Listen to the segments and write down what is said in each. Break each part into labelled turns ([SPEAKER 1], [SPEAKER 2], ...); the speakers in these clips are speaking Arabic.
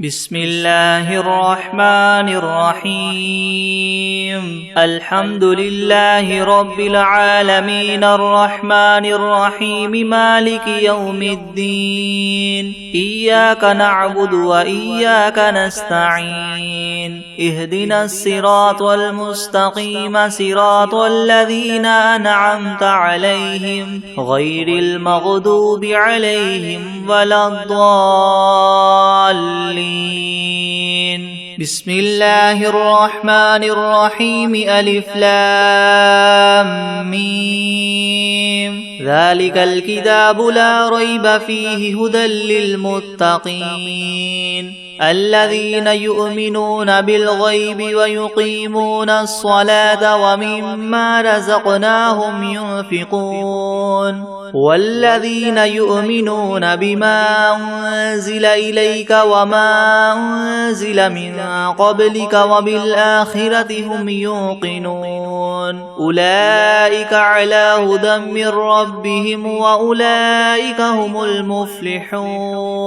[SPEAKER 1] بسم الله الرحمن الرحيم الحمد لله رب العالمين الرحمن الرحيم مالك يوم الدين إياك نعبد وإياك نستعين اهدنا الصراط المستقيم صراط الذين أنعمت عليهم غير المغضوب عليهم ولا الضالين. بسم الله الرحمن الرحيم ألف لام ميم ذلك الكتاب لا ريب فيه هدى للمتقين الذين يؤمنون بالغيب ويقيمون الصلاة ومما رزقناهم ينفقون والذين يؤمنون بما أنزل إليك وما أنزل من قبلك وبالآخرة هم يوقنون أولئك على هدى من ربهم وأولئك هم المفلحون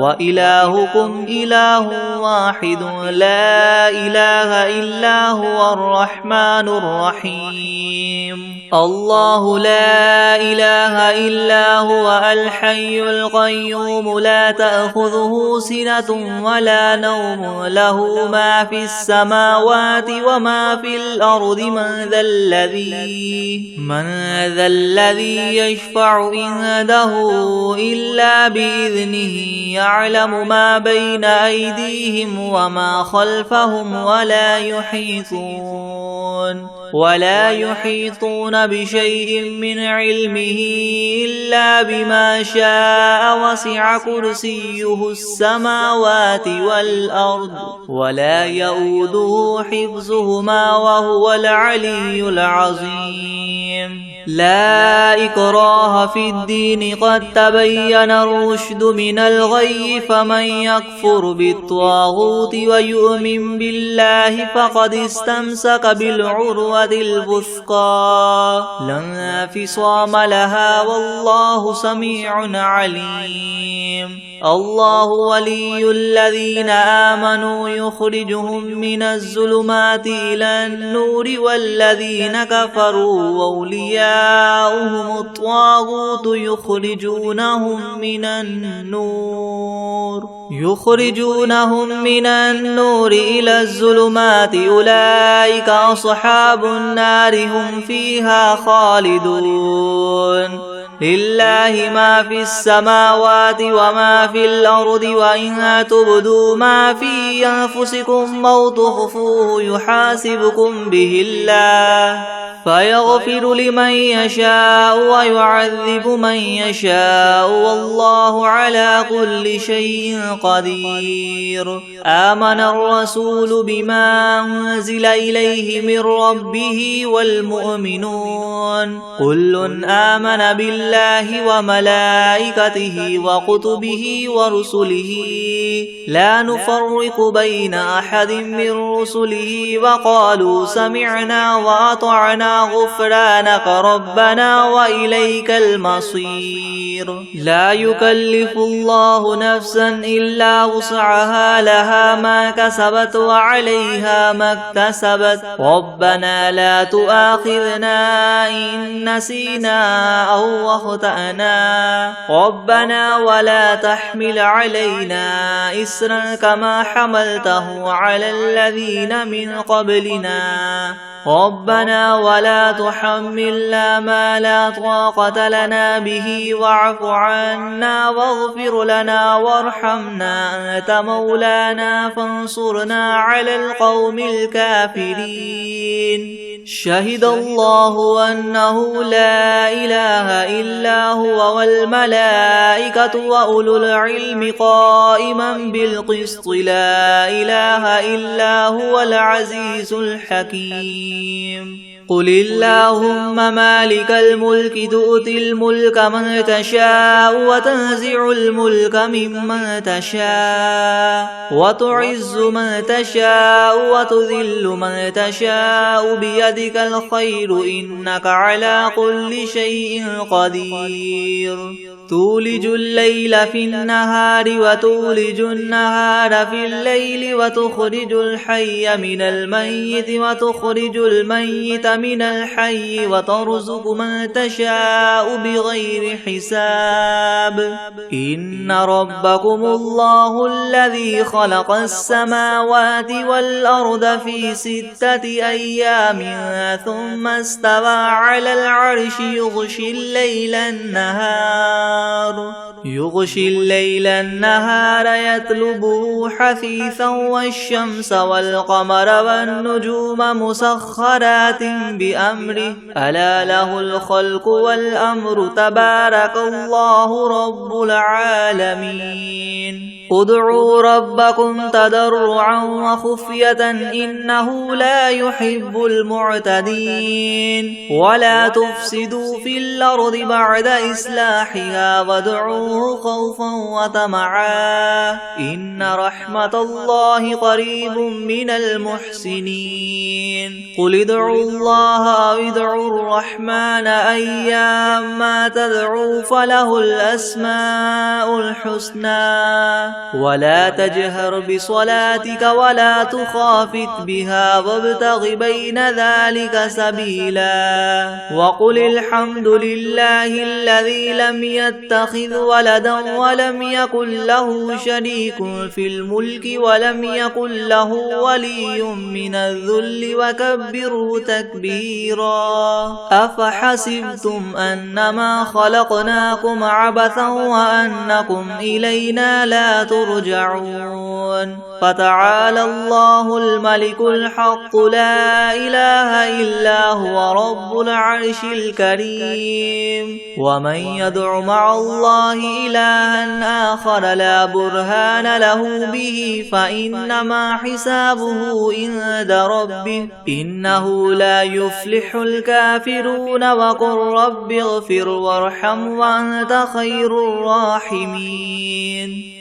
[SPEAKER 1] وإلهكم إله واحد لا إله إلا هو الرحمن الرحيم الله لا إله إلا هو الحي القيوم لا تأخذه سنة ولا نوم له ما في السماوات وما في الأرض من ذا الذي يشفع عنده إلا بإذنه يعلم ما بين أيديهم وما خلفهم ولا يحيطون بشيء من علمه إلا بما شاء وسع كرسيه السماوات والأرض ولا يؤوده حفظهما وهو العلي العظيم لا إكراه في الدين قد تبين الرشد من الغي فمن يكفر بالطاغوت ويؤمن بالله فقد استمسك بالعروة الوثقى لا انفصام لها والله سميع عليم الله ولي الذين آمنوا يخرجهم من الظلمات إلى النور والذين كفروا أولياؤهم الطاغوت يخرجونهم من النور إلى الظلمات أولئك أصحاب النار هم فيها خالدون لله ما في السماوات وما في الأرض وإن تبدوا ما في أنفسكم أو تخفوه يحاسبكم به الله فيغفر لمن يشاء ويعذب من يشاء والله على كل شيء قدير آمن الرسول بما أنزل إليه من ربه والمؤمنون كل آمن بالله وملائكته وكتبه ورسله لا نفرق بين أحد من رسله وقالوا سمعنا وأطعنا غفرانك ربنا وإليك المصير لا يكلف الله نفسا إلا وسعها لها ما كسبت وعليها ما اكتسبت ربنا لا تؤاخذنا إن نسينا أو أخطأنا ربنا ولا تحمل علينا إسرا كما حملته على الذين من قبلنا ربنا ولا تحملنا ما لا طاقة لنا به واعف عنا واغفر لنا وارحمنا أنت مولانا فانصرنا على القوم الكافرين شهد الله أنه لا إله إلا هو والملائكة وأولو العلم قائما بالقسط لا إله إلا هو العزيز الحكيم قل اللهم مالك الملك تؤتي الملك من تشاء وتنزع الملك ممن تشاء وتعز من تشاء وتذل من تشاء بيدك الخير إنك على كل شيء قدير تولج الليل في النهار وتولج النهار في الليل وتخرج الحي من الميت وتخرج الميت من الحي وترزق من تشاء بغير حساب إن ربكم الله الذي خلق السماوات والأرض في 6 أيام ثم استوى على العرش يغشي الليل النهار يطلبه حثيثا والشمس والقمر والنجوم مسخرات بأمره ألا له الخلق والأمر تبارك الله رب العالمين ادعوا ربكم تضرعا وخفية إنه لا يحب المعتدين ولا تفسدوا في الأرض بعد إصلاحها وادعوه خوفا وطمعا إن رحمة الله قريب من المحسنين قل ادعوا الله أو ادعوا الرحمن أيما تدعوا فله الأسماء الحسنى ولا تجهر بصلاتك ولا تخافت بها وابتغ بين ذلك سبيلا وقل الحمد لله الذي لم يتخذ ولدا ولم يكن له شريك في الملك ولم يكن له ولي من الذل وكبره تكبيرا أفحسبتم أنما خلقناكم عبثا وأنكم إلينا لا ترجعون فتعالى الله الملك الحق لا إله إلا هو رب العرش الكريم ومن يدع مع الله إلها آخر لا برهان له به فإنما حسابه عند ربه إنه لا يفلح الكافرون وقل رب اغفر وارحم وأنت خير الراحمين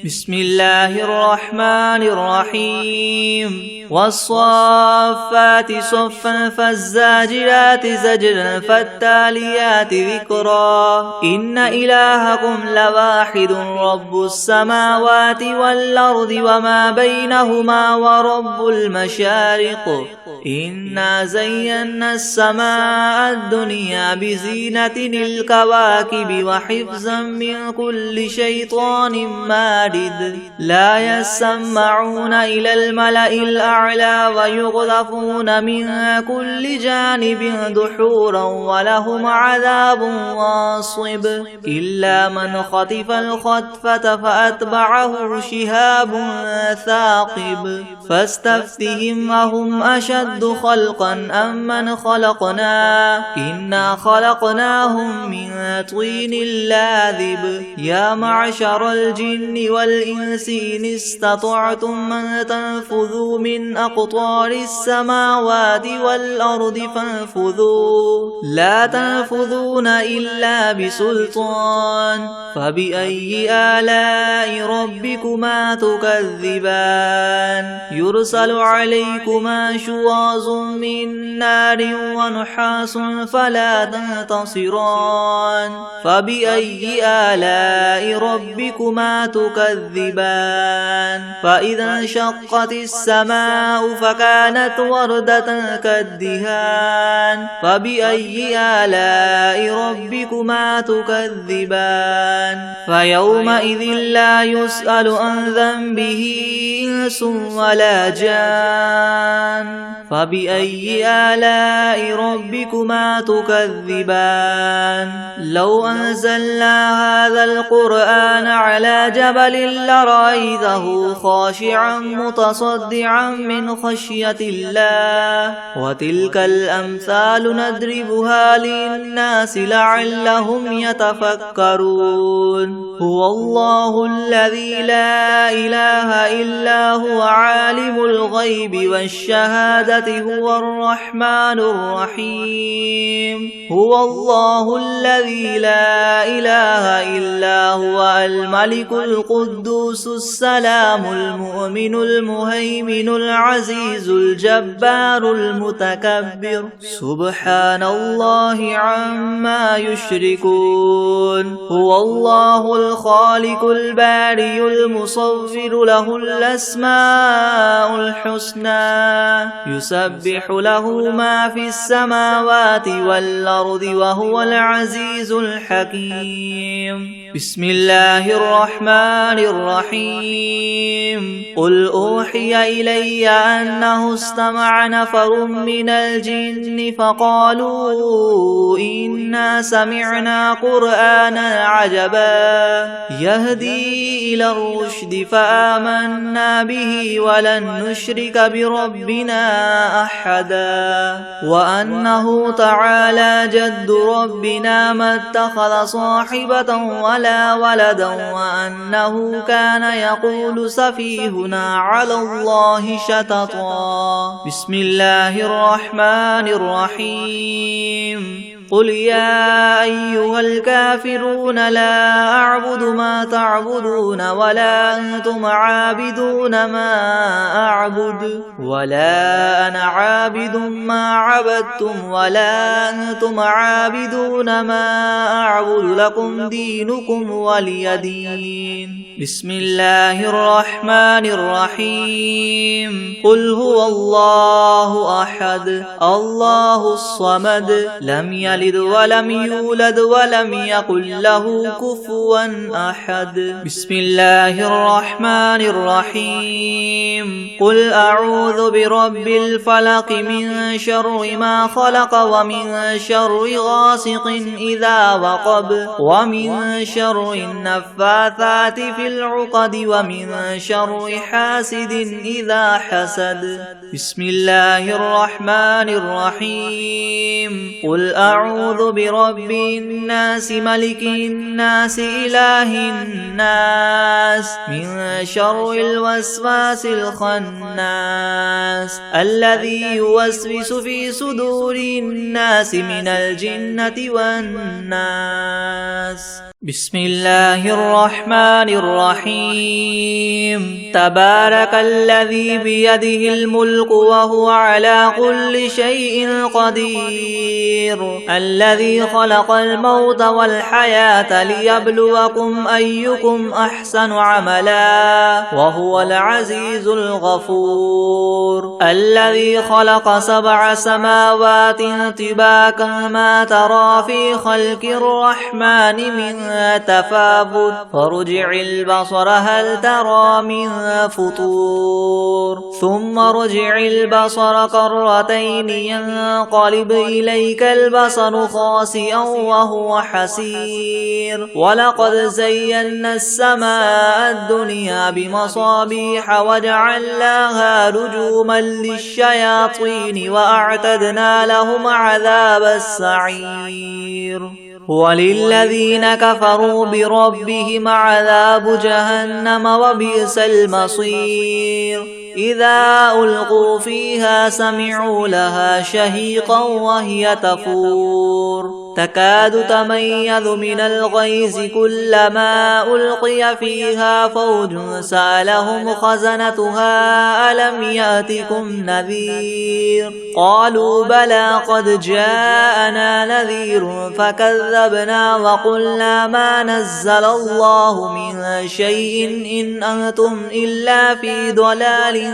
[SPEAKER 1] بسم الله الرحمن الرحيم والصافات صفا فالزاجرات زجرا فالتاليات ذكرا إن إلهكم لواحد رب السماوات والأرض وما بينهما ورب المشارق إنا زينا السماء الدنيا بزينة الكواكب وحفظا من كل شيطان مارد لا يسمعون إلى الملأ الأعلى ويقذفون من كل جانب دحورا ولهم عذاب واصب إلا من خطف الخطفة فأتبعه شهاب ثاقب فاستفتهم أهم أشد خلقا أم من خلقنا إنا خلقناهم من طين لاذب يا معشر الجن والإنس إن استطعتم من تنفذوا من أقطار السماوات والأرض فانفذوا لا تنفذون إلا بسلطان فبأي آلاء ربكما تكذبان يرسل عليكما شواظ من نار ونحاس فلا تنتصران فبأي آلاء ربكما تكذبان فإذا انشقت السماء فكانت وردة كالدهان فبأي آلاء ربكما تكذبان فيومئذ لا يسأل عن ذنبه إنس ولا جان فبأي آلاء ربكما تكذبان لو أنزلنا هذا القرآن على جبل لرأيته خاشعا متصدعا من خشية الله وتلك الأمثال نضربها للناس لعلهم يتفكرون هو الله الذي لا إله إلا هو عالم الغيب والشهادة هو الرحمن الرحيم هو الله الذي لا إله إلا هو الملك القدوس السلام المؤمن المهيمن العزيز الجبار المتكبر سبحان الله عما يشركون هو الله الله الخالق البارئ المصور له الأسماء الحسنى يسبح له ما في السماوات والأرض وهو العزيز الحكيم بسم الله الرحمن الرحيم قل أوحي إلي أنه استمع نفر من الجن فقالوا إنا سمعنا قرآنا عجبا يهدي إلى الرشد فآمنا به ولن نشرك بربنا أحدا وأنه تعالى جد ربنا ما اتخذ صاحبة ولا ولدا وأنه كان يقول سفيهنا على الله شططا بسم الله الرحمن الرحيم قل يا أيها الكافرون لا أعبد ما تعبدون ولا أنتم عابدون ما أعبد ولا أنا عابد ما عبدتم ولا أنتم عابدون ما أعبد لكم دينكم ولي دين بسم الله الرحمن الرحيم قل هو الله أحد الله الصمد لم يلد ولم يولد ولم يكن له كفوا أحد بسم الله الرحمن الرحيم قل أعوذ برب الفلق من شر ما خلق ومن شر غاسق إذا وقب ومن شر النفاثات في العقد ومن شر حاسد إذا حسد بسم الله الرحمن الرحيم قل أعوذ برب الناس ملك الناس إله الناس من شر الوسواس الخناس الذي يوسوس في صدور الناس من الجنة والناس بسم الله الرحمن الرحيم تبارك الذي بيده الملك وهو على كل شيء قدير الذي خلق الموت والحياة ليبلوكم أيكم أحسن عملا وهو العزيز الغفور الذي خلق 7 سماوات طباقا ما ترى في خلق الرحمن من تفاوت فارجع البصر هل ترى من فطور ثم ارجع البصر كرتين ينقلب إليك البصر خاسئا وهو حسير ولقد زينا السماء الدنيا بمصابيح وجعلناها رجوما للشياطين وأعتدنا لهم عذاب السعير وللذين كفروا بربهم عذاب جهنم وبئس المصير إذا ألقوا فيها سمعوا لها شهيقا وهي تفور تكاد تميز من الغيظ كلما ألقي فيها فوج سألهم خزنتها ألم يأتكم نذير قالوا بلى قد جاءنا نذير فكذبنا وقلنا ما نزل الله من شيء إن أنتم إلا في ضلال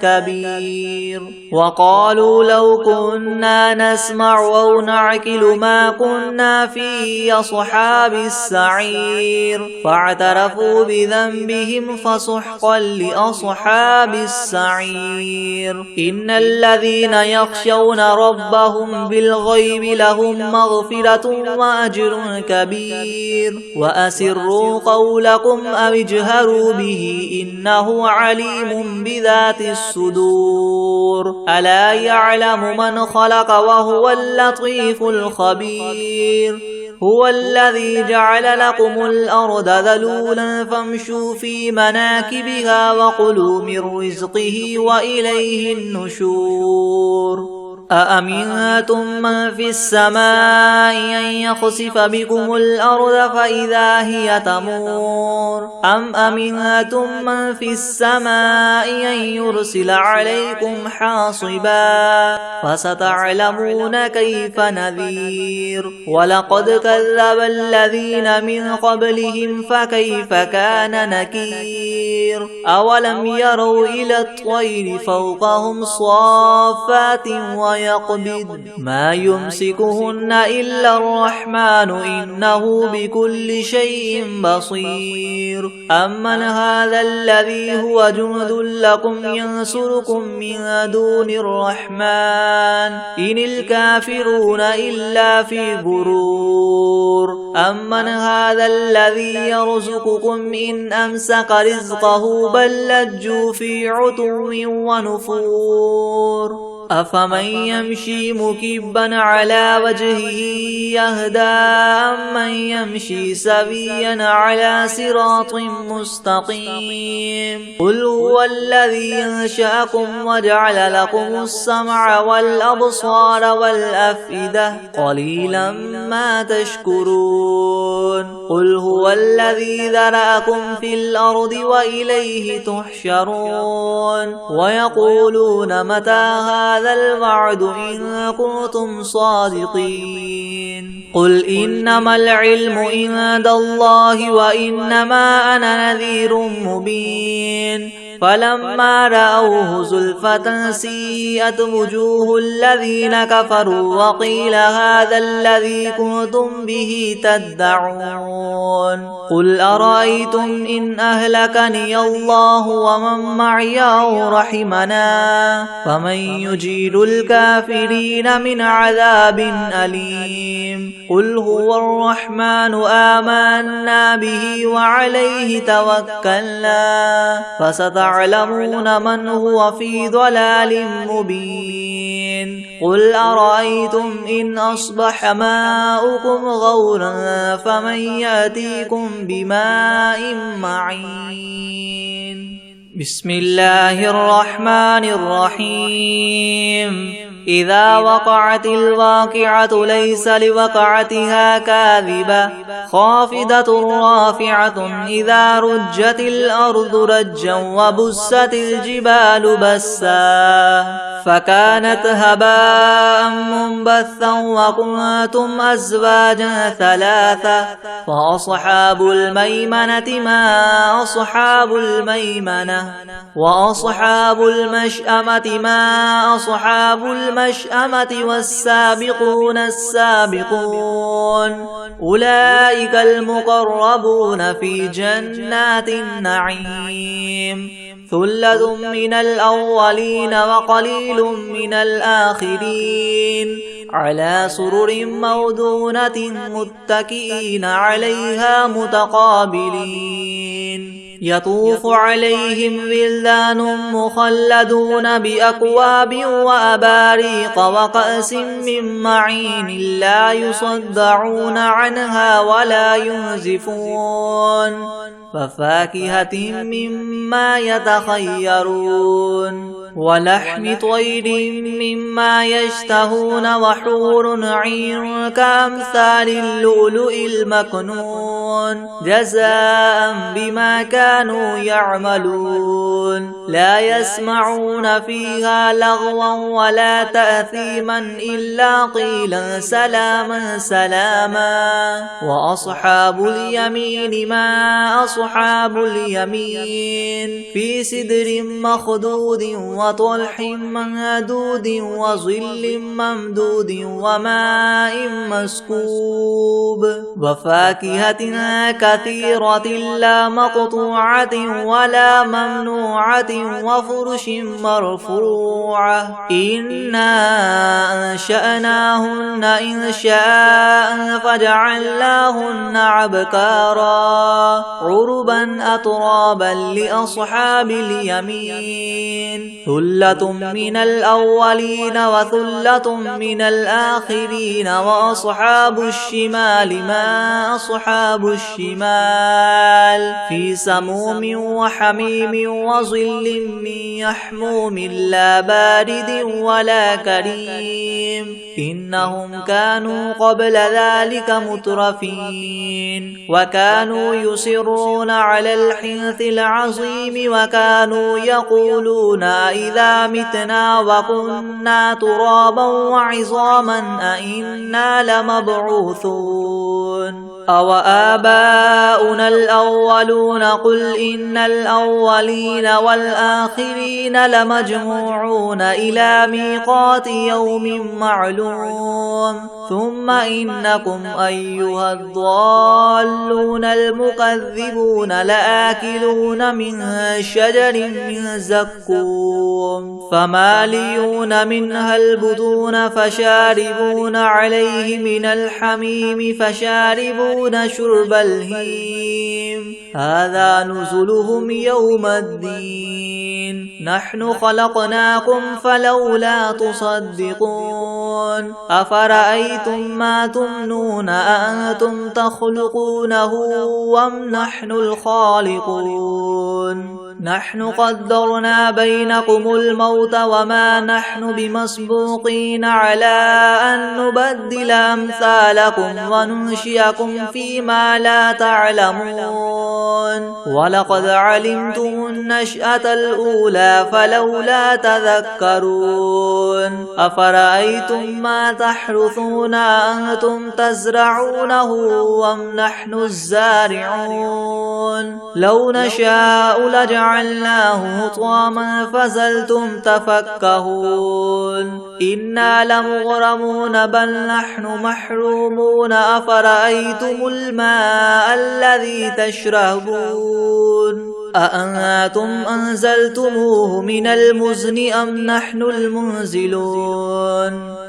[SPEAKER 1] كبير وقالوا لو كنا نسمع أو نعقل ما كنا في أصحاب السعير فاعترفوا بذنبهم فسحقا لأصحاب السعير إن الذين يخشون ربهم بالغيب لهم مغفرة وأجر كبير وأسروا قولكم أو اجهروا به إنه عليم بذات الصدور ألا يعلم من خلق وهو اللطيف الخبير هو الذي جعل لكم الأرض ذلولا فامشوا في مناكبها وكلوا من رزقه وإليه النشور أأمنتم من في السماء أن يخسف بكم الأرض فإذا هي تمور أم أمنتم من في السماء أن يرسل عليكم حاصبا فستعلمون كيف نذير ولقد كذب الذين من قبلهم فكيف كان نكير أولم يروا إلى الطير فوقهم صافات ويقبض ما يمسكهن إلا الرحمن إنه بكل شيء بصير أمن هذا الذي هو جند لكم ينصركم من دون الرحمن إن الكافرون إلا في غرور أمن هذا الذي يرزقكم إن أمسك رزقه بل لجوا في عتو ونفور أفمن يمشي مكبا على وجهه يهدى أمن يمشي سويا على صراط مستقيم قل هو الذي أنشأكم وجعل لكم السمع والأبصار والأفئدة قليلا ما تشكرون قل هو الذي ذرأكم في الأرض وإليه تحشرون ويقولون متى هذا الوعد إن كنتم صادقين قل إنما العلم عند الله وإنما أنا نذير مبين فلما رأوه زلفة سيئت وجوه الذين كفروا وقيل هذا الذي كنتم به تدعون قل أرأيتم إن أهلكني الله ومن معي أو رحمنا فمن يجير الكافرين من عذاب أليم قل هو الرحمن آمنا به وعليه توكلنا فستعلمون من هو في ضلال مبين قل أرأيتم إن أصبح ماؤكم غورا فمن يأتيكم بماء معين بسم الله الرحمن الرحيم إذا وقعت الواقعة ليس لوقعتها كاذبة خافضة رافعة إذا رجت الأرض رجا وبست الجبال بسا فكانت هباء منبثا وكنتم أزواجا ثلاثة فأصحاب الميمنة ما أصحاب الميمنة وأصحاب المشأمة ما أصحاب المشأمة والسابقون السابقون أولئك المقربون في جنات النعيم ثلة من الأولين وقليل من الآخرين على سرر موضونة متكئين عليها متقابلين يطوف عليهم ولدان مخلدون بأكواب وأباريق وكأس من معين لا يصدعون عنها ولا ينزفون وفاكهة مما يتخيرون ولحم طير مما يشتهون وحور عين كأمثال اللؤلؤ المكنون جزاء بما كانوا يعملون لا يسمعون فيها لغوا ولا تأثيما إلا قيلا سلاما سلاما وأصحاب اليمين ما أصحاب اليمين في سدر مخدود وطلح منضود وظل ممدود وماء مسكوب وفاكهة كثيرة لا مقطوعة ولا ممنوعة وفرش مرفوعة إنا أنشأناهن إنشاء فجعلناهن أبكارا عربا أترابا لأصحاب اليمين ثلة من الأولين وثلة من الآخرين وأصحاب الشمال ما أصحاب الشمال في سموم وحميم وظل ظل من يحموم لا بارد ولا كريم إنهم كانوا قبل ذلك مترفين وكانوا يصرون على الحنث العظيم وكانوا يقولون إذا متنا وكنا ترابا وعظاما أئنا لمبعوثون أو آباؤنا الأولون قل إن الأولين والآخرين لمجموعون إلى ميقات يوم معلوم ثم إنكم أيها الضالون المكذبون لآكلون من شجر من زقوم فماليون منها البطون فشاربون عليه من الحميم فشاربون شرب الهيم هذا نزلهم يوم الدين نحن خلقناكم فلولا تصدقون أفرأيتم ما تمنون أأنتم تخلقونه أم نحن الخالقون نحن قدرنا بينكم الموت وما نحن بمسبوقين على أن نبدل أمثالكم وننشئكم فيما لا تعلمون ولقد علمتم النشأة الأولى فلولا تذكرون أفرأيتم ما تحرثون أنتم تزرعونه أم نحن الزارعون لو نشاء لجعلناه حطاما فظلتم تفكهون إنا لمغرمون بل نحن محرومون أفرأيتم الماء الذي تشربون أأنتم أنزلتموه من المزن أم نحن المنزلون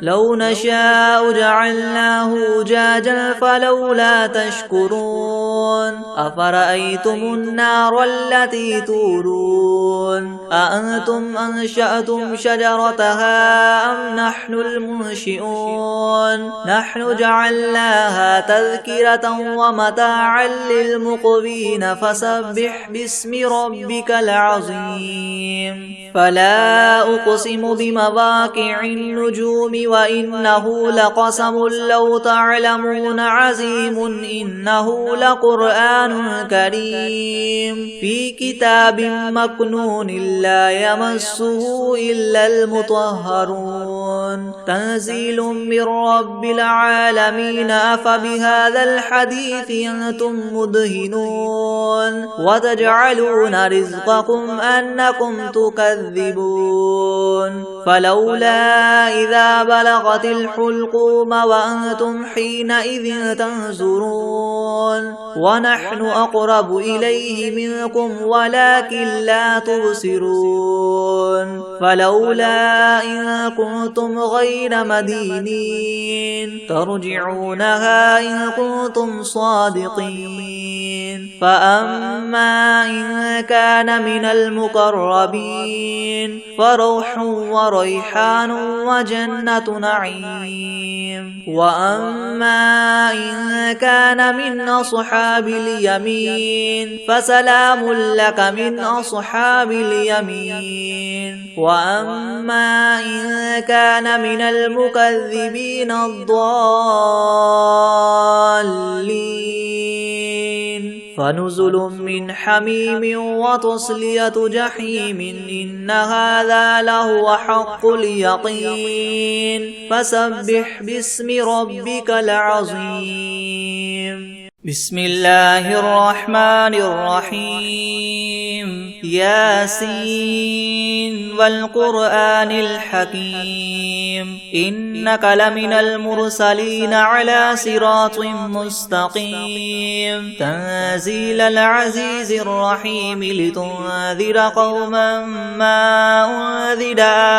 [SPEAKER 1] لو نشاء جعلناه أجاجا فلولا تشكرون أفرأيتم النار التي تورون أأنتم أنشأتم شجرتها أم نحن المنشئون نحن جعلناها تذكرة ومتاعا للمقوين فسبح باسم ربك العظيم فلا أقسم بمواقع النجوم وإنه لقسم لو تعلمون عظيم إنه لقرآن كريم في كتاب مكنون لا يمسه إلا المطهرون تنزيل من رب العالمين أفبهذا الحديث أنتم مدهنون وتجعلون رزقكم أنكم تكذبون فلولا إذا بلغت الحلقوم وأنتم حينئذ تنظرون ونحن أقرب إليه منكم ولكن لا تبصرون فلولا إن كنتم غير مدينين ترجعونها إن كنتم صادقين فأما إن كان من المقربين فروح وريحان وجنة نعيم وأما إن كان من أصحاب اليمين فسلام لك من أصحاب اليمين وأما إن كان من المكذبين الضالين فنزل من حميم وتصلية جحيم إن هذا لهو حق اليقين فسبح باسم ربك العظيم بسم الله الرحمن الرحيم ياسين والقرآن الحكيم إنك لمن المرسلين على صراط مستقيم تنزيل العزيز الرحيم لتنذر قوما ما أنذر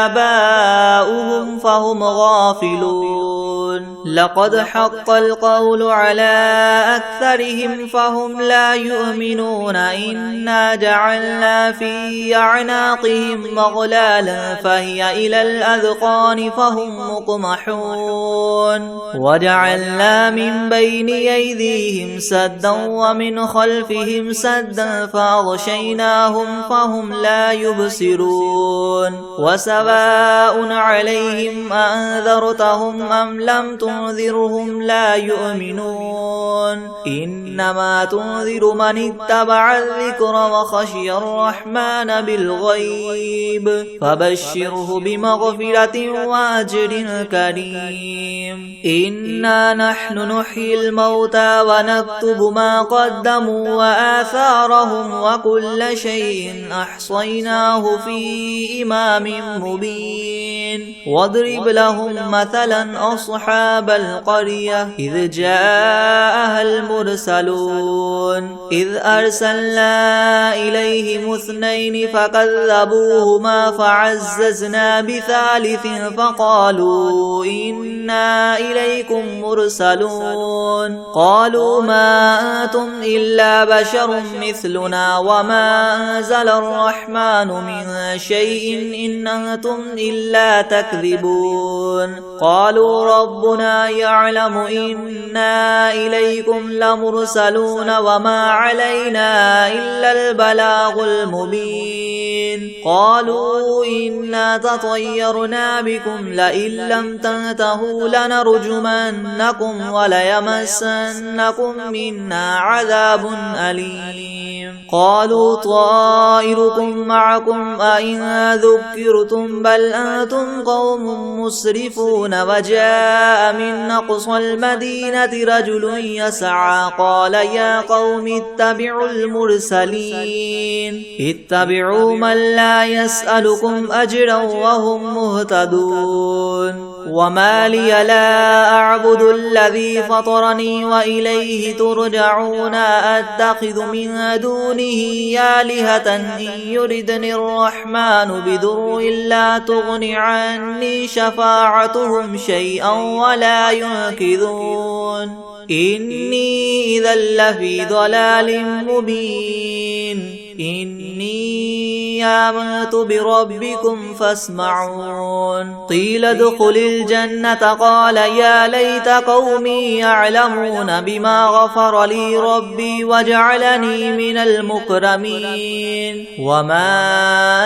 [SPEAKER 1] آباؤهم فهم غافلون لقد حق القول على أكثرهم فهم لا يؤمنون إنا جعلنا في أعناقهم مغلالا فهي إلى الأذقان فهم مقمحون وجعلنا من بين أيديهم سدا ومن خلفهم سدا فأغشيناهم فهم لا يبصرون وسواء عليهم أنذرتهم أم لم تنذرهم لا يؤمنون إنما تنذر من اتبع الذكر وخشي الرحمن بالغيب فبشره بمغفرة وأجر كريم إنا نحن نحيي الموتى ونكتب ما قدموا وآثارهم وكل شيء أحصيناه في إمام مبين واضرب لهم مثلا أصحاب القرية إذ جاءها المرسلون إذ أرسلنا إليهم اثنين فكذبوهما فعززنا بثالث فقالوا إنا إليكم مرسلون قالوا ما أنتم إلا بشر مثلنا وما أنزل الرحمن من شيء إن أنتم إلا تكذبون قالوا ربنا يعلم إنا إليكم لمرسلون وما علينا إلا البلاغ المبين قالوا إنا تطيرنا بكم لئن لم تنتهوا لنرجمنكم وليمسنكم منا عذاب أليم قالوا طائركم معكم أئن ذكرتم بل أنتم قوم مسرفون وجاء من أقصى المدينة رجل يسعى قال يا قوم اتبعوا المرسلين اتبعوا من لا يسألكم أجرا وهم مهتدون وما لي لا أعبد الذي فطرني وإليه ترجعون أتخذ من دونه آلهة إن يردني الرحمن بضر لا تغن عني شفاعتهم شيئا ولا ينقذون إني إذا لفي ضلال مبين إني آمنت بربكم فاسمعون قيل ادخل الجنة قال يا ليت قومي يعلمون بما غفر لي ربي وجعلني من المكرمين وما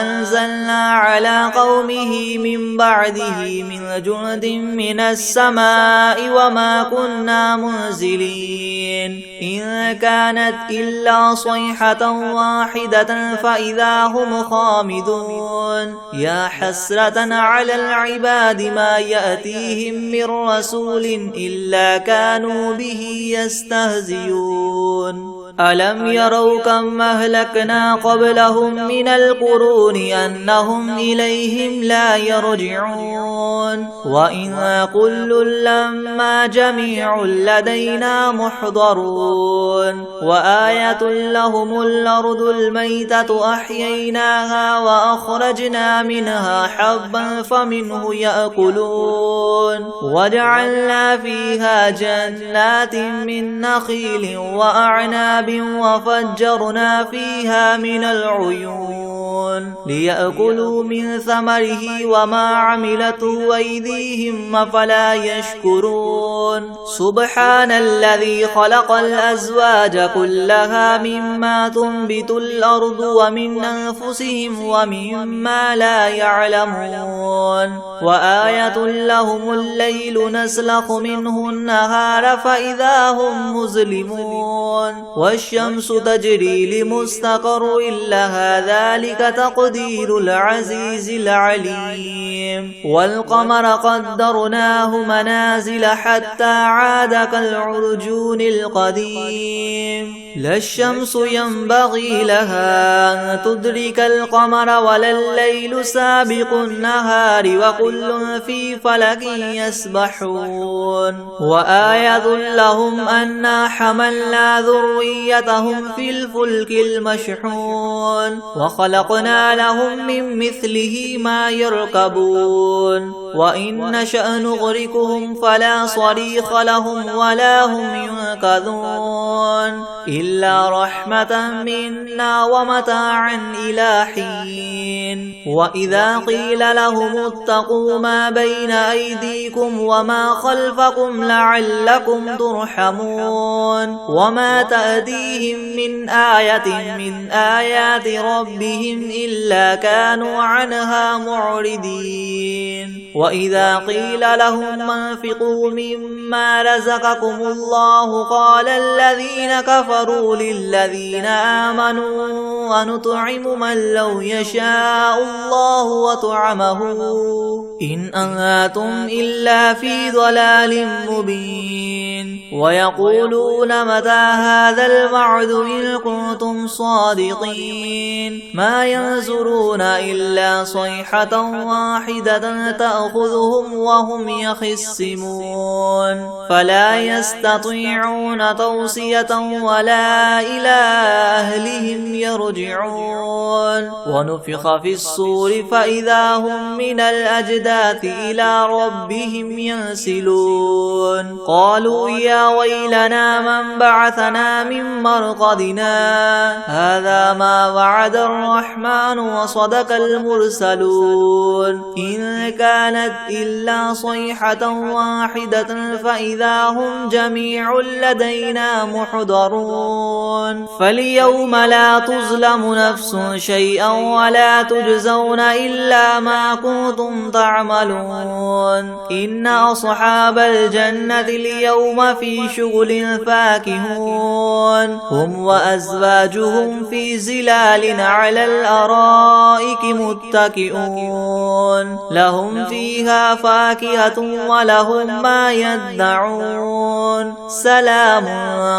[SPEAKER 1] أنزلنا على قومه من بعده من جند من السماء وما كنا منزلين إن كانت إلا صيحة واحدة فإذا هم خامدون يا حسرة على العباد ما يأتيهم من رسول إلا كانوا به يستهزئون ألم يروا كم أهلكنا قبلهم من القرون أنهم إليهم لا يرجعون وإن كل لما جميع لدينا محضرون وآية لهم الأرض الميتة أحييناها وأخرجنا منها حبا فمنه يأكلون وجعلنا فيها جنات من نخيل وأعناب وفجرنا فيها من العيون ليأكلوا من ثمره وما عملته أيديهم أفلا يشكرون سبحان الذي خلق الأزواج كلها مما تنبت الأرض ومن أنفسهم ومما لا يعلمون وآية لهم الليل نسلخ منه النهار فإذا هم مظلمون والشمس تجري لمستقر لها ذلك تقدير العزيز العليم والقمر قدرناه منازل حتى عاد كالعرجون القديم لا الشمس ينبغي لها أن تدرك القمر ولا الليل سابق النهار وكل في فلك يسبحون وآية لهم أنا حملنا ذريتهم في الفلك المشحون وخلقنا لهم من مثله ما يركبون وإن نشأ نغرقهم فلا صريخ لهم ولا هم ينقذون إلا رحمة منا ومتاعا إلى حين وإذا قيل لهم اتقوا ما بين أيديكم وما خلفكم لعلكم ترحمون وما تأتيهم من آية من آيات ربهم إلا كانوا عنها معرضين وإذا قيل لهم انفقوا مما رزقكم الله قال الذين كفروا للذين آمنوا ونطعم من لو يشاء الله وطعمه إن أنتم إلا في ضلال مبين ويقولون متى هذا الوعد إن كنتم صادقين ما ينظرون إلا صيحة واحدة تأخذهم وهم يخصمون فلا يستطيعون توصية ولا إلى أهلهم يرجعون ونفخ في الصور فإذا هم من الأجداث إلى ربهم ينسلون قالوا يا ويلنا من بعثنا من مرقدنا هذا ما وعد الرحمن وصدق المرسلون إن كانت إلا صيحة واحدة فإذا هم جميع لدينا محضرون فاليوم لا تظلم نفس شيئا ولا تجزون إلا ما كنتم تعملون إن أصحاب الجنة اليوم في شغل فاكهون هم وأزواجهم في زلال على الأرائك متكئون لهم فيها فاكهة ولهم ما يدعون سلام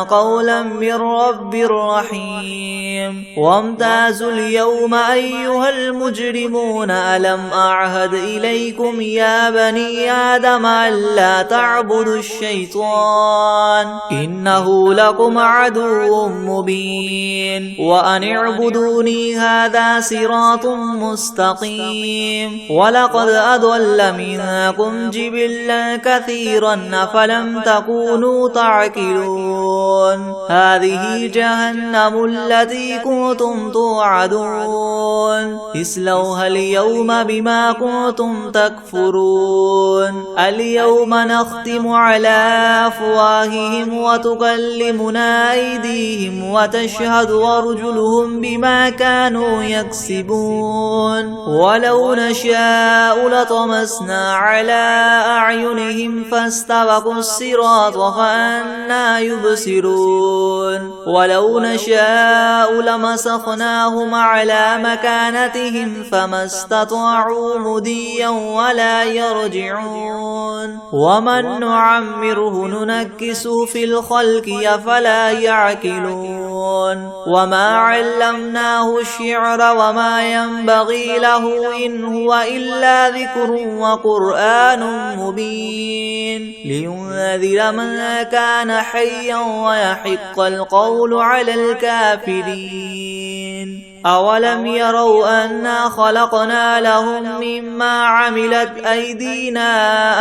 [SPEAKER 1] قولا من رب رحيم وامتازوا اليوم أيها المجرمون ألم أعهد إليكم يا بني آدم ألا تعبدوا الشيطان إنه لكم عدو مبين وأن اعبدوني هذا صراط مستقيم ولقد أضل منكم جبلا كثيرا أفلم تكونوا تعقلون هذه جهنم التي كنتم توعدون اصلوها اليوم بما كنتم تكفرون اليوم نختم على أفواههم وتكلمنا أيديهم وتشهد أرجلهم بما كانوا يكسبون ولو نشاء لطمسنا على أعينهم فاستبقوا الصراط فأنى يبصرون ولو نشاء لمسخناهم على مكانتهم فما استطاعوا مضيا ولا يرجعون ومن نعمره ننكسه في الخلق أفلا يعقلون وما علمناه الشعر وما ينبغي له إن هو إلا ذكر وقرآن مبين لينذر من كان حيا ويحق القول على الكافرين أولم يروا أنا خلقنا لهم مما عملت أيدينا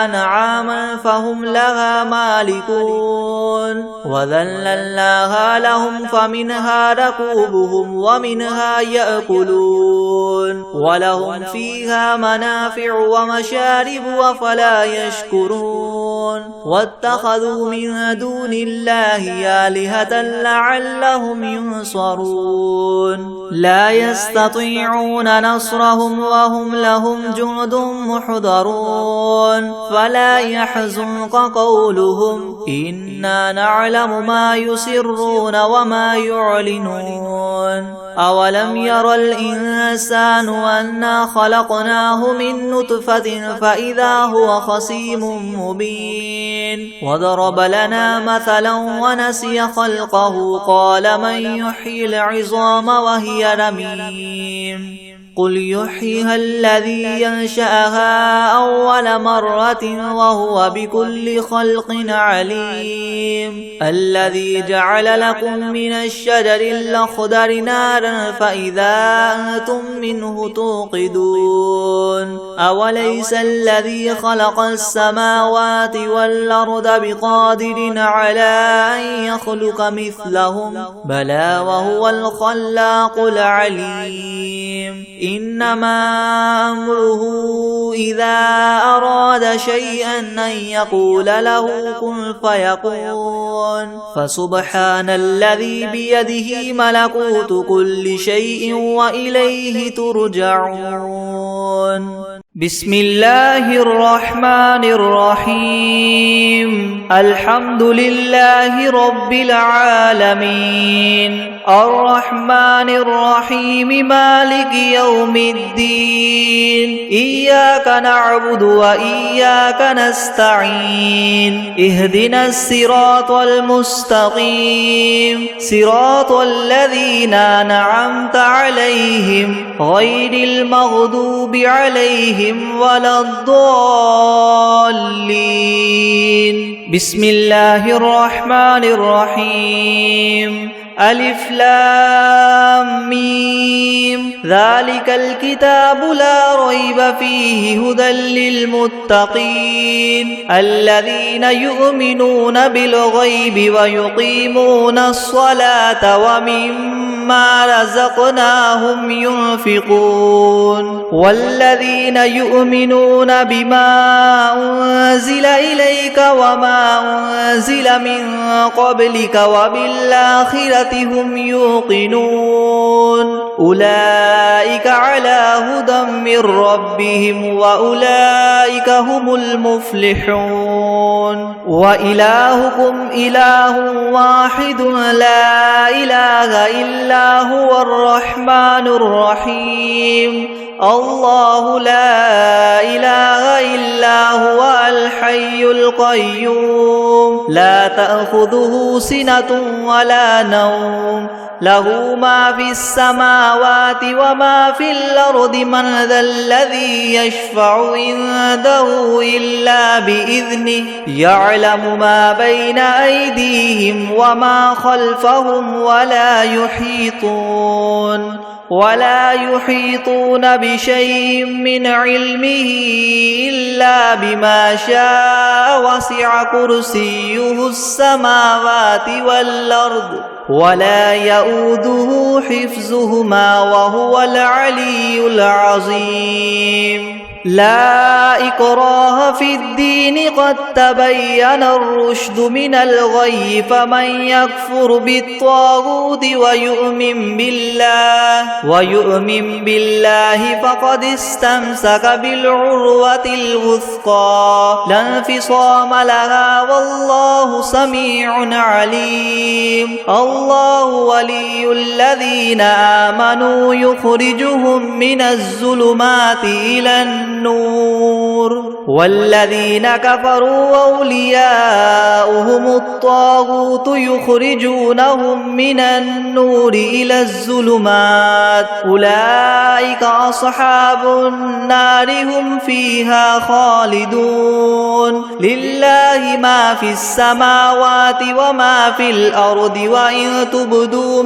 [SPEAKER 1] أنعاما فهم لها مالكون وذللناها لهم فمنها ركوبهم ومنها يأكلون ولهم فيها منافع ومشارب أفلا يشكرون واتخذوا من دون الله آلهة لعلهم ينصرون لا يستطيعون نصرهم وهم لهم جند محضرون فلا يحزنك قولهم إنا نعلم ما يسرون وما يعلنون أولم ير الإنسان أنا خلقناه من نطفة فإذا هو خصيم مبين وضرب لنا مثلا ونسي خلقه قال من يحيي العظام وهي رميم قل يحييها الذي ينشأها أول مرة وهو بكل خلق عليم الذي جعل لكم من الشجر الأخضر نارا فإذا أنتم منه توقدون أوليس الذي خلق السماوات والأرض بقادر على أن يخلق مثلهم بلى وهو الخلاق العليم إنما أمره إذا أراد شيئا أن يقول له كن فيكون فسبحان الذي بيده ملكوت كل شيء وإليه ترجعون بسم الله الرحمن الرحيم الحمد لله رب العالمين الرحمن الرحيم مالك يوم الدين إياك نعبد وإياك نستعين اهدنا الصراط المستقيم صراط الذين أنعمت عليهم غير المغضوب عليهم ولا الضالين بسم الله الرحمن الرحيم ألف لام ميم ذلك الكتاب لا ريب فيه هدى للمتقين الذين يؤمنون بالغيب ويقيمون الصلاة ومما رزقناهم ينفقون والذين يؤمنون بما أنزل إليك وما أنزل من قبلك وبالآخرة هم يوقنون أولئك على هدى من ربهم وأولئك هم المفلحون وإلهكم إله واحد لا إله إلا هو الرحمن الرحيم الله لا إله إلا هو الحي القيوم لا تأخذه سنة ولا نوم له ما في السماوات وما في الأرض من ذا الذي يشفع عنده إلا بإذنه يعلم ما بين أيديهم وما خلفهم ولا يحيطون بشيء من علمه إلا بما شاء وسع كرسيه السماوات والأرض ولا يؤوده حفظهما وهو العلي العظيم لا إكراه في الدين قد تبين الرشد من الغي فمن يكفر بالطاغوت ويؤمن بالله فقد استمسك بالعروة الوثقى لا انفصام لها والله سميع عليم الله ولي الذين آمنوا يخرجهم من الظلمات إلى النور والذين كفروا أولياؤهم الطاغوت يخرجونهم من النور إلى الظلمات أولئك أصحاب النار هم فيها خالدون لله ما في السماوات وما في الأرض وإن تبدوا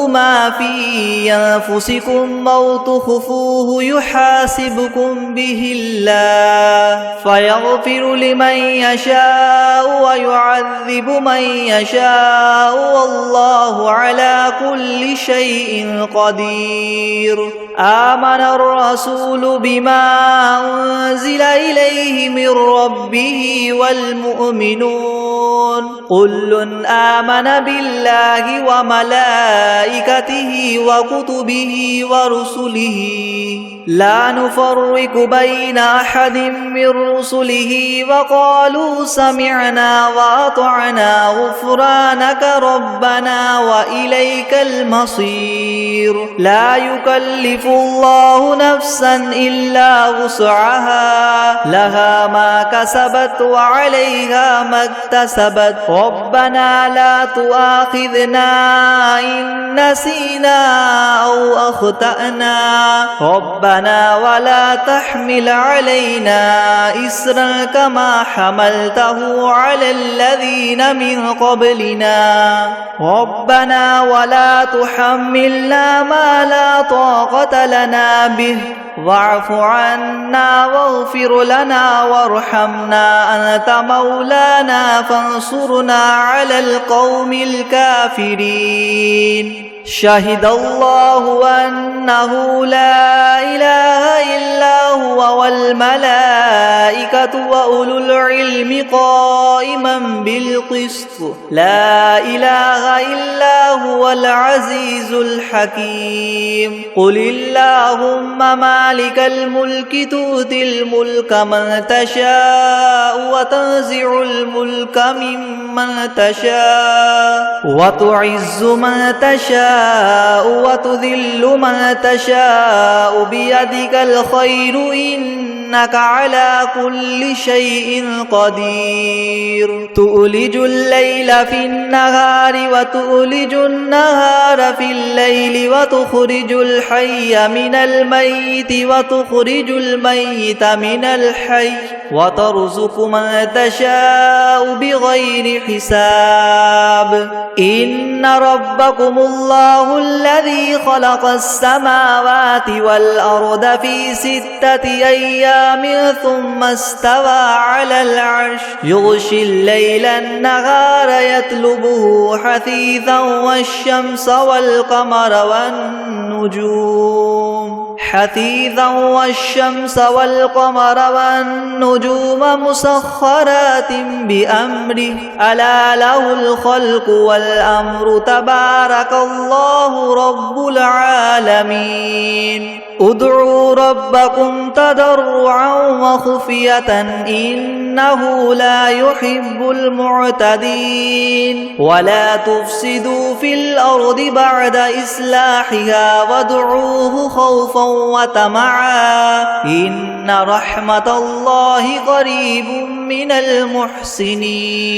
[SPEAKER 1] ما في أنفسكم أو تخفوه يحاسبكم به الله فيغفر لمن يشاء ويعذب من يشاء والله على كل شيء قدير آمن الرسول بما أنزل إليه من ربه والمؤمنون كل آمن بالله وملائكته وكتبه ورسله لا نفرق بين أحد من رسله وقالوا سمعنا وأطعنا غفرانك ربنا وإليك المصير لا يكلف الله نفسا إلا وسعها لها ما كسبت وعليها ما اكتسبت ربنا لا تؤاخذنا إن نسينا أو أخطأنا ربنا ولا تحمل علينا إسرا كما حملته على الذين من قبلنا ربنا ولا تحملنا ما لا طاقة لنا به واعف عنا واغفر لنا وارحمنا أنت مولانا فانصرنا على القوم الكافرين شهد الله أنه لا إله إلا هو والملائكة وأولو العلم قائما بالقسط لا إله إلا هو العزيز الحكيم قل اللهم مالك الملك تؤتي الملك من تشاء وتنزع الملك ممن تشاء وتعز من تشاء وتذل من تشاء بيدك الخير إنك على كل شيء قدير تؤلج الليل في النهار وتؤلج النهار في الليل وتخرج الحي من الميت وتخرج الميت من الحي وترزق من تشاء بغير حساب إن ربكم الله الذي خلق السماوات والأرض في 6 أيام ثم استوى على العرش يغشي الليل النهار يطلبه حثيثا والشمس والقمر والنجوم مسخرات بأمره ألا له الخلق والأمر تبارك الله رب العالمين ادعوا ربكم تضرعا وخفية إنه لا يحب المعتدين ولا تفسدوا في الأرض بعد إصلاحها وادعوه خوفا وطمعا إن رحمة الله قريب من المحسنين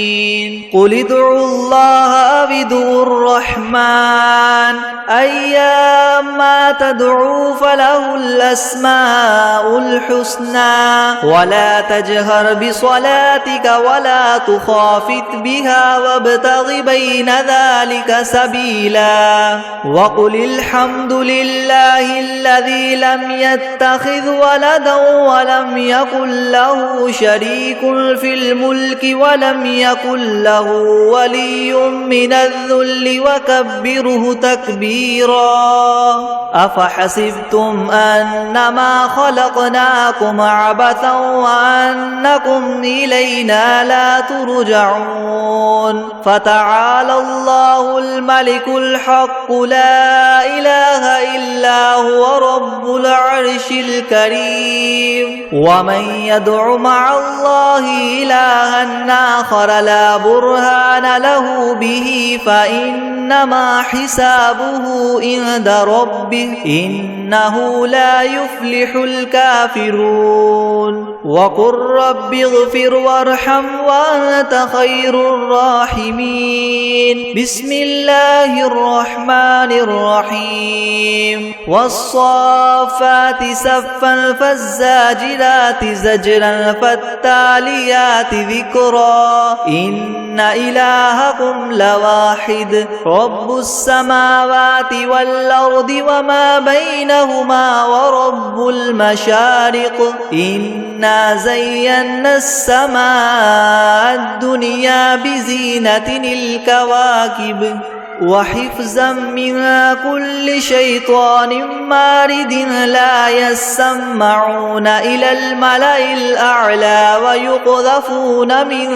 [SPEAKER 1] قل ادعوا الله أو ادعوا الرحمن أيما تدعوا فله الأسماء الحسنى ولا تجهر بصلاتك ولا تخافت بها وابتغ بين ذلك سبيلا وقل الحمد لله الذي لم يتخذ ولدا ولم يكن له شريك في الملك ولم يكن له ولي من الذل وكبره تكبيرا أفحسبتم أنما خلقناكم عبثا وأنكم إلينا لا ترجعون فتعالى الله الملك الحق لا إله إلا هو رب العرش الكريم ومن يدع مع الله إلها آخر لا برهان له به فإنما حسابه عند ربه إنه لا يفلح الكافرون وقل رب اغفر وارحم وأنت خير الراحمين بسم الله الرحمن الرحيم والصافات صفا فالزاجرات زجرا فالتاليات ذكرا إن إلهكم لواحد رب السماوات والأرض وما بينهما ورب المشارق إنا زينا السماء الدنيا بزينة الكواكب وحفظا من كل شيطان مارد لا يسمعون إلى الملأ الأعلى ويقذفون من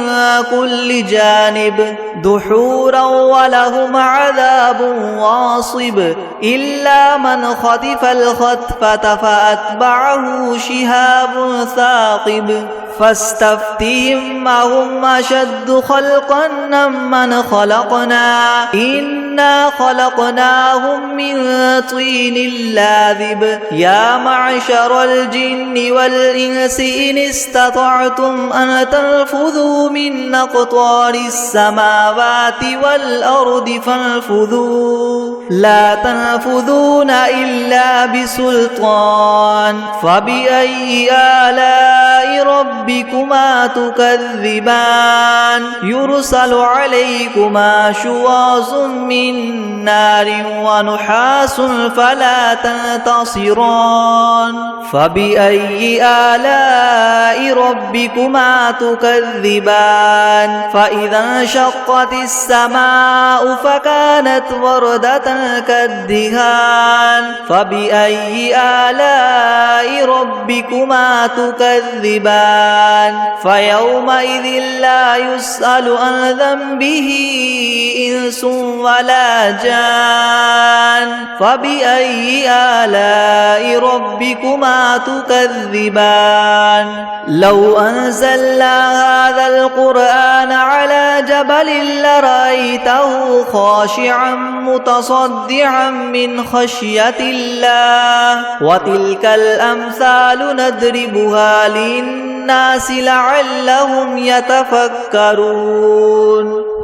[SPEAKER 1] كل جانب دحورا ولهم عذاب واصب إلا من خطف الخطفة فأتبعه شهاب ثاقب فاستفتهم أهم أشد خلقا ممن خلقنا إنا خلقناهم من طين لاذب يا معشر الجن والإنس إن استطعتم أن تنفذوا من أقطار السماوات والأرض فانفذوا لا تنفذون إلا بسلطان فبأي آلاء ربكما تكذبان يرسل عليكما شواظ من نار ونحاس فلا تنتصران فبأي آلاء ربكما تكذبان فإذا انشقت السماء فكانت وردة كالدهان فبأي آلاء ربكما تكذبان فيومئذ لا يسأل عن ذنبه إنس ولا جان فبأي آلاء ربكما تكذبان لو أنزلنا هذا القرآن على جبل لرأيته خاشعا متصدعا من خشية الله وتلك الأمثال نضربها للناس لعلهم يتفكرون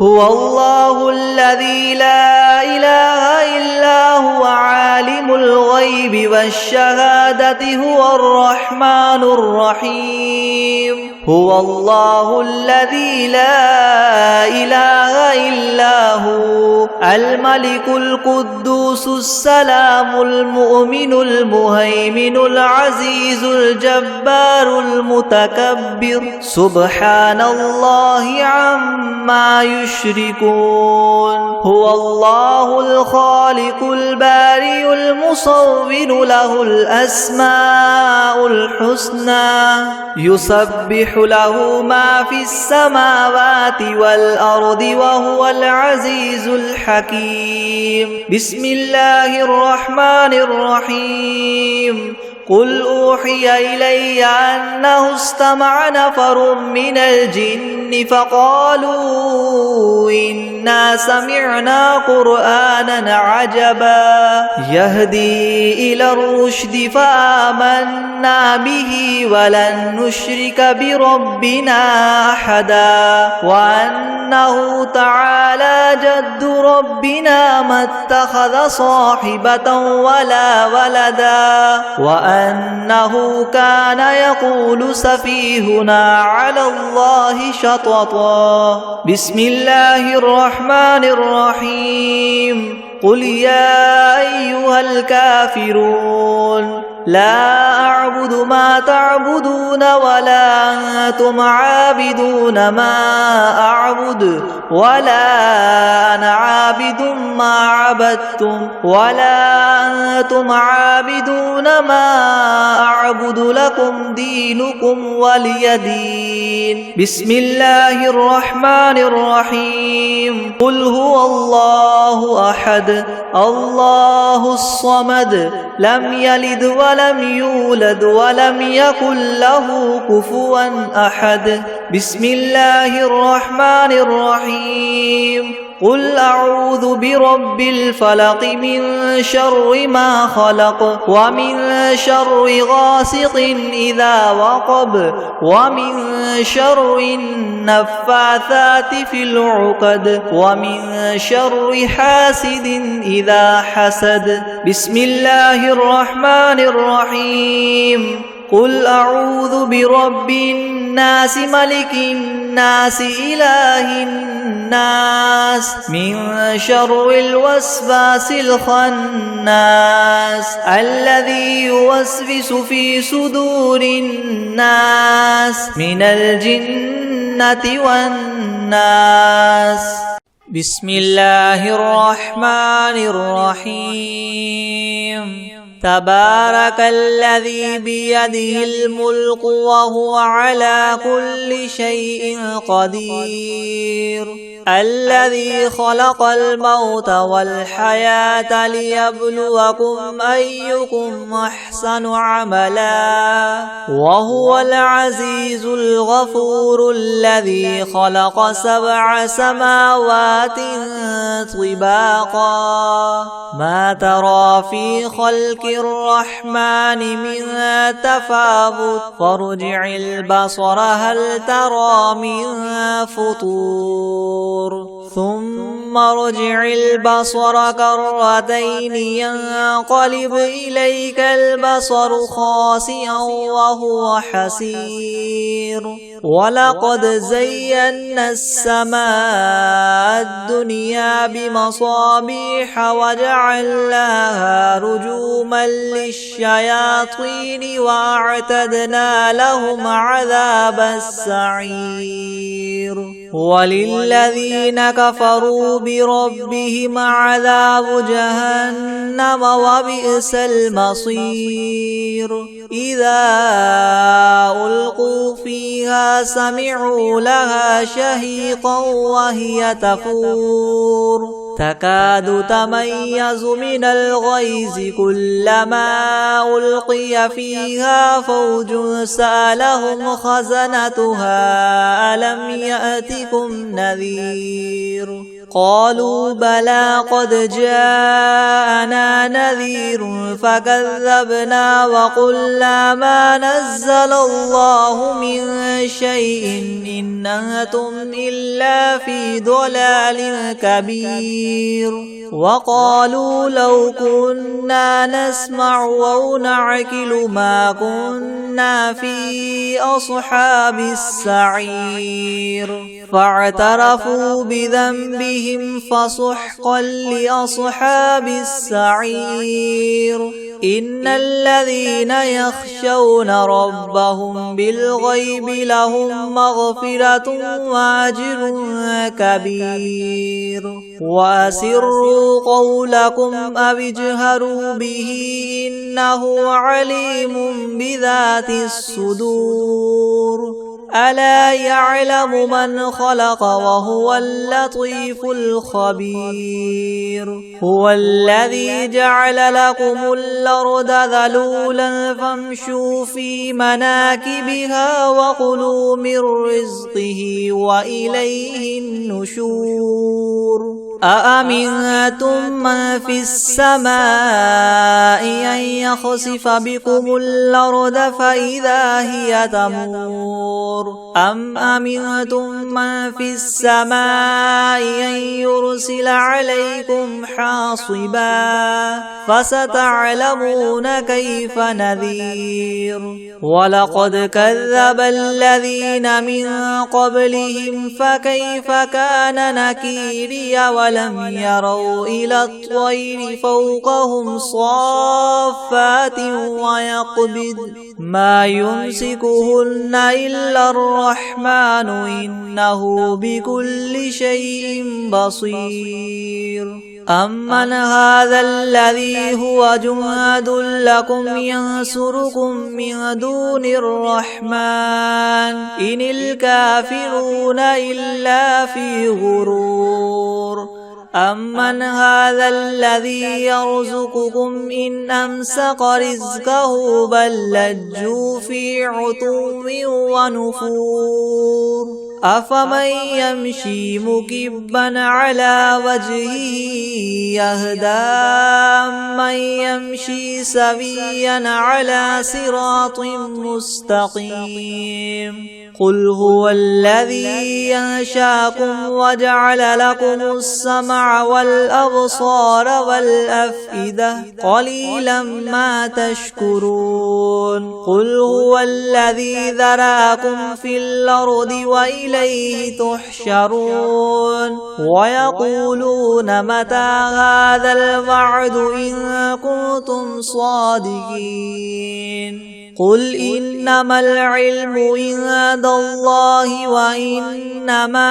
[SPEAKER 1] هو الله الذي لا إله إلا هو عالم الغيب والشهادة هو الرحمن الرحيم هو الله الذي لا إله إلا هو الملك القدوس السلام المؤمن المهيمن العزيز الجبار المتكبر سبحان الله عما يشركون هو الله الخالق البارئ المصور له الأسماء الحسنى يسبح له ما في السماوات والأرض وهو العزيز الحكيم بسم الله الرحمن الرحيم قل أوحي إلي أنه استمع نفر من الجن فقالوا إنا سمعنا قرآنا عجبا يهدي إلى الرشد فآمنا به ولن نشرك بربنا أحدا وأنه تعالى جد ربنا ما اتخذ صاحبة ولا ولدا وأنه كان يقول سفيهنا على الله شططا بسم الله الرحمن الرحيم قل يا أيها الكافرون لا أعبد ما تعبدون ولا أنتم عابدون ما أعبد ولا أنا عابد ما عبدتم ولا أنتم عابدون ما أعبد لكم دينكم ولي دين بسم الله الرحمن الرحيم قل هو الله أحد الله الصمد لم يلد ولم يولد ولم يكن له كفوا أحد بسم الله الرحمن الرحيم قل أعوذ برب الفلق من شر ما خلق ومن شر غاسق إذا وقب ومن شر النفاثات في العقد ومن شر حاسد إذا حسد بسم الله الرحمن الرحيم قل أعوذ برب الناس ملك الناس إله الناس من شر الوسواس الخناس الذي يوسوس في صدور الناس من الجنة والناس بسم الله الرحمن الرحيم تبارك الذي بيده الملك وهو على كل شيء قدير الذي خلق الموت والحياة ليبلوكم أيكم أحسن عملا وهو العزيز الغفور الذي خلق 7 سماوات طباقا ما ترى في خلق الرحمن من تفاوت فارجع البصر هل ترى من فطور ثم ثم ارجع البصر كرتين ينقلب إليك البصر خاسئا وهو حسير ولقد زينا السماء الدنيا بمصابيح وجعلناها رجوما للشياطين وأعتدنا لهم عذاب السعير وللذين كفروا بربهم عذاب جهنم وبئس المصير إذا ألقوا فيها سمعوا لها شهيقا وهي تفور تكاد تميز من الغيظ كلما ألقي فيها فوج سألهم خزنتها ألم يأتكم نذير قالوا بلى قد جاءنا نذير فكذبنا وقلنا ما نزل الله من شيء إن أنتم إلا في ضلال كبير وقالوا لو كنا نسمع أو نعقل ما كنا في أصحاب السعير فاعترفوا بذنبهم فسحقا لأصحاب السعير إن الذين يخشون ربهم بالغيب لهم مغفرة وأجر كبير وأسروا قولكم أو اجهروا به إنه عليم بذات الصدور ألا يعلم من خلق وهو اللطيف الخبير هو الذي جعل لكم الأرض ذلولا فامشوا في مناكبها وكلوا من رزقه وإليه النشور أأمنتم من في السماء أن يخسف بكم الأرض فإذا هي تمور أم أمنتم من في السماء أن يرسل عليكم حاصبا فستعلمون كيف نذير ولقد كذب الذين من قبلهم فكيف كان نكيري ولم يروا إلى الطير فوقهم صافات ويقبض ما يمسكهن إلا الرحمن إنه بكل شيء بصير أمن هذا الذي هو جهاد لكم ينصركم من دون الرحمن إن الكافرون إلا في غرور أمن هذا الذي يرزقكم إن أمسك رزقه بل لجوا في عتو ونفور أفمن يمشي مكبا على وجهه يهدى من يمشي سويا على صراط مستقيم قل هو الذي ينشاكم وجعل لكم السمع والأبصار والأفئدة قليلا ما تشكرون قل هو الذي ذراكم في الأرض وإليه تحشرون ويقولون متى هذا الوعد إن كنتم صادقين قل إنما العلم عند الله وإنما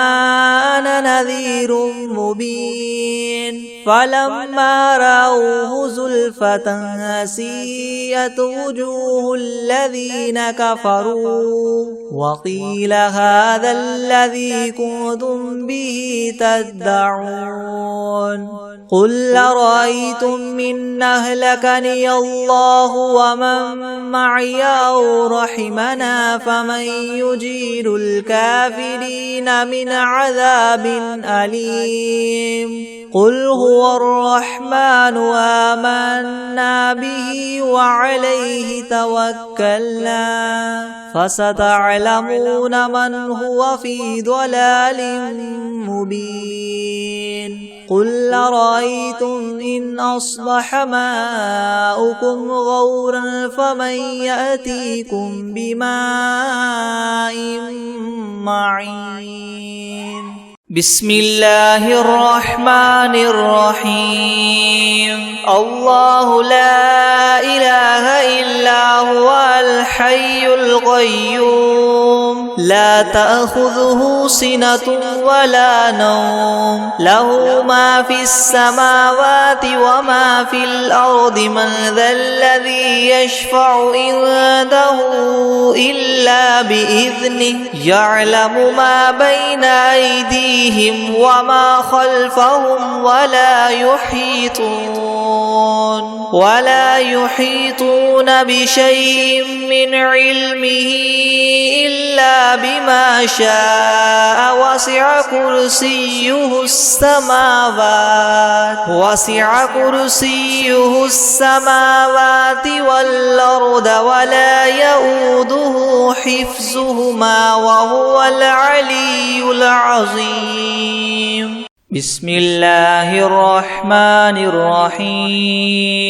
[SPEAKER 1] أنا نذير مبين فلما رأوه زلفة سيئت وجوه الذين كفروا وقيل هذا الذي كنتم به تدعون قل أرأيتم من أهلكني الله ومن معي أو رحمنا فمن يجير الكافرين من عذاب أليم قل هو الرحمن آمنا به وعليه توكلنا فستعلمون من هو في ضلال مبين قل أرأيتم إن أصبح ماؤكم غورا فمن يأتيكم بماء معين بسم الله الرحمن الرحيم الله لا إله إلا هو الحي القيوم لا تأخذه سنة ولا نوم له ما في السماوات وما في الأرض من ذا الذي يشفع عنده إلا بإذنه يعلم ما بين أيديهم وما خلفهم ولا يحيطون بشيء من علمه إلا بما شاء وسع كرسيه السماوات والأرض ولا يؤوده حفظهما وهو العلي العظيم بسم الله الرحمن الرحيم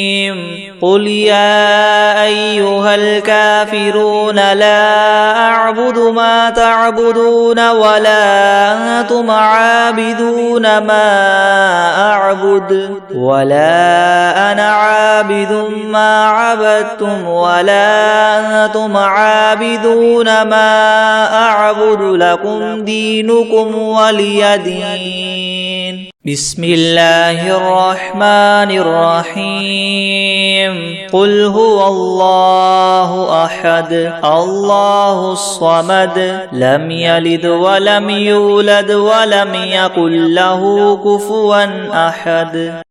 [SPEAKER 1] قل يا أيها الكافرون لا أعبد ما تعبدون ولا أنتم عابدون ما أعبد ولا أنا عابد ما عبدتم ولا أنتم عابدون ما أعبد لكم دينكم ولي دين بسم الله الرحمن الرحيم قل هو الله أحد الله الصمد لم يلد ولم يولد ولم يكن له كفوا أحد